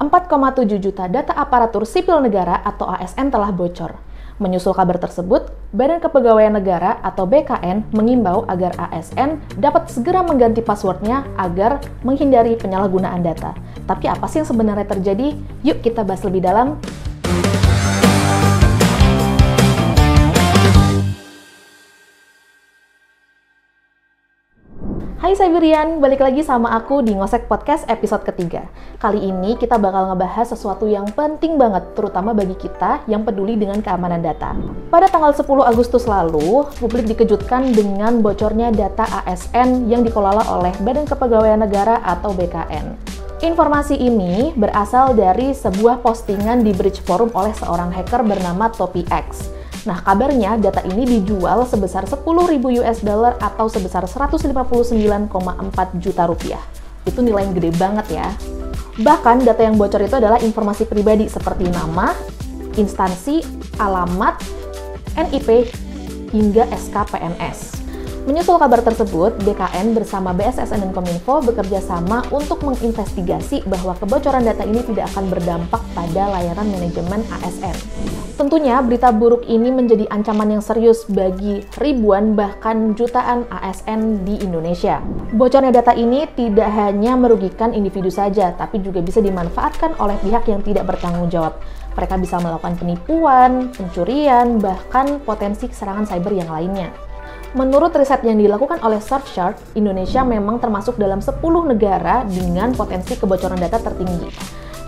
4,7 juta data aparatur sipil negara atau ASN telah bocor. Menyusul kabar tersebut, Badan Kepegawaian Negara atau BKN mengimbau agar ASN dapat segera mengganti passwordnya agar menghindari penyalahgunaan data. Tapi apa sih yang sebenarnya terjadi? Yuk kita bahas lebih dalam. Hai Cyberian, balik lagi sama aku di Ngosek Podcast episode ketiga. Kali ini kita bakal ngebahas sesuatu yang penting banget, terutama bagi kita yang peduli dengan keamanan data. Pada tanggal 10 Agustus lalu, publik dikejutkan dengan bocornya data ASN yang dikelola oleh Badan Kepegawaian Negara atau BKN. Informasi ini berasal dari sebuah postingan di Bridge Forum oleh seorang hacker bernama TopiX. Nah, kabarnya data ini dijual sebesar 10.000 US dollar atau sebesar 159,4 juta rupiah. Itu nilai yang gede banget ya. Bahkan data yang bocor itu adalah informasi pribadi seperti nama, instansi, alamat, NIP, hingga SK PNS. Menyusul kabar tersebut, BKN bersama BSSN dan Kominfo bekerja sama untuk menginvestigasi bahwa kebocoran data ini tidak akan berdampak pada layanan manajemen ASN. Tentunya berita buruk ini menjadi ancaman yang serius bagi ribuan bahkan jutaan ASN di Indonesia. Bocornya data ini tidak hanya merugikan individu saja, tapi juga bisa dimanfaatkan oleh pihak yang tidak bertanggung jawab. Mereka bisa melakukan penipuan, pencurian, bahkan potensi serangan cyber yang lainnya. Menurut riset yang dilakukan oleh Surfshark, Indonesia memang termasuk dalam 10 negara dengan potensi kebocoran data tertinggi.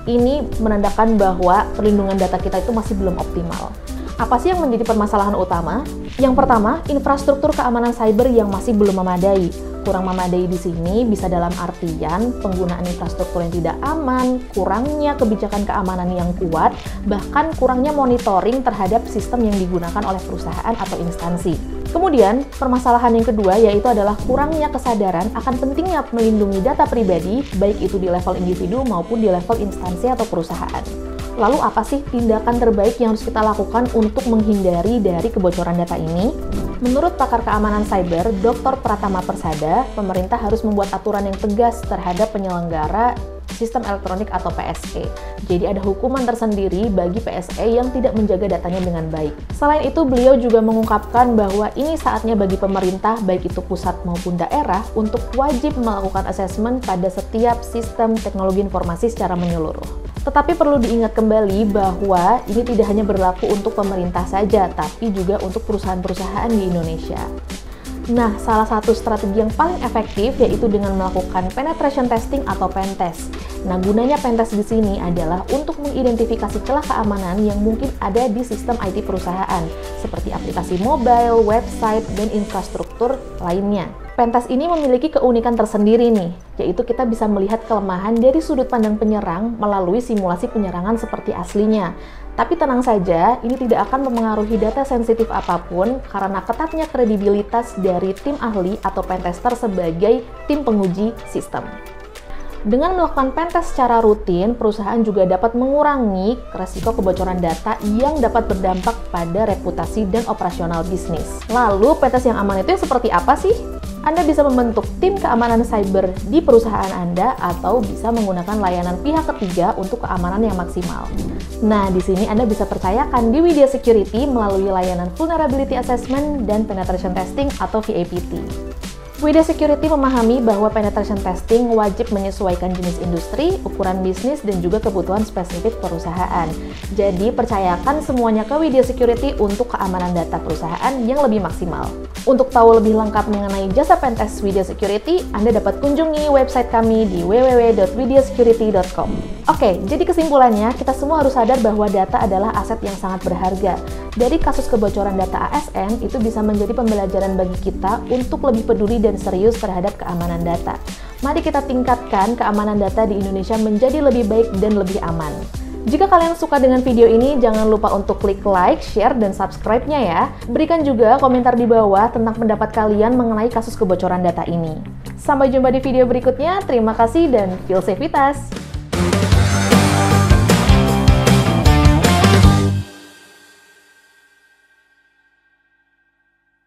Ini menandakan bahwa perlindungan data kita itu masih belum optimal. Apa sih yang menjadi permasalahan utama? Yang pertama, infrastruktur keamanan cyber yang masih belum memadai. Kurang memadai di sini bisa dalam artian penggunaan infrastruktur yang tidak aman, kurangnya kebijakan keamanan yang kuat, bahkan kurangnya monitoring terhadap sistem yang digunakan oleh perusahaan atau instansi. Kemudian, permasalahan yang kedua yaitu adalah kurangnya kesadaran akan pentingnya melindungi data pribadi, baik itu di level individu maupun di level instansi atau perusahaan. Lalu apa sih tindakan terbaik yang harus kita lakukan untuk menghindari dari kebocoran data ini? Menurut pakar keamanan cyber, Dr. Pratama Persada, pemerintah harus membuat aturan yang tegas terhadap penyelenggara sistem elektronik atau PSE. Jadi ada hukuman tersendiri bagi PSE yang tidak menjaga datanya dengan baik. Selain itu, beliau juga mengungkapkan bahwa ini saatnya bagi pemerintah, baik itu pusat maupun daerah, untuk wajib melakukan asesmen pada setiap sistem teknologi informasi secara menyeluruh. Tetapi perlu diingat kembali bahwa ini tidak hanya berlaku untuk pemerintah saja, tapi juga untuk perusahaan-perusahaan di Indonesia. Nah, salah satu strategi yang paling efektif yaitu dengan melakukan penetration testing atau pentest. Nah, gunanya pentest di sini adalah untuk mengidentifikasi celah keamanan yang mungkin ada di sistem IT perusahaan, seperti aplikasi mobile, website, dan infrastruktur lainnya. Pentest ini memiliki keunikan tersendiri nih, yaitu kita bisa melihat kelemahan dari sudut pandang penyerang melalui simulasi penyerangan seperti aslinya. Tapi tenang saja, ini tidak akan mempengaruhi data sensitif apapun karena ketatnya kredibilitas dari tim ahli atau pentester sebagai tim penguji sistem. Dengan melakukan pentest secara rutin, perusahaan juga dapat mengurangi resiko kebocoran data yang dapat berdampak pada reputasi dan operasional bisnis. Lalu, pentest yang aman itu seperti apa sih? Anda bisa membentuk tim keamanan cyber di perusahaan Anda atau bisa menggunakan layanan pihak ketiga untuk keamanan yang maksimal. Nah, di sini Anda bisa percayakan di Widya Security melalui layanan Vulnerability Assessment dan Penetration Testing atau VAPT. Widya Security memahami bahwa penetration testing wajib menyesuaikan jenis industri, ukuran bisnis, dan juga kebutuhan spesifik perusahaan. Jadi, percayakan semuanya ke Widya Security untuk keamanan data perusahaan yang lebih maksimal. Untuk tahu lebih lengkap mengenai jasa pentest Widya Security, Anda dapat kunjungi website kami di www.widyasecurity.com. Oke, jadi kesimpulannya, kita semua harus sadar bahwa data adalah aset yang sangat berharga. Dari kasus kebocoran data ASN, itu bisa menjadi pembelajaran bagi kita untuk lebih peduli dan serius terhadap keamanan data. Mari kita tingkatkan keamanan data di Indonesia menjadi lebih baik dan lebih aman. Jika kalian suka dengan video ini, jangan lupa untuk klik like, share, dan subscribe-nya ya. Berikan juga komentar di bawah tentang pendapat kalian mengenai kasus kebocoran data ini. Sampai jumpa di video berikutnya, terima kasih dan feel safe-itas!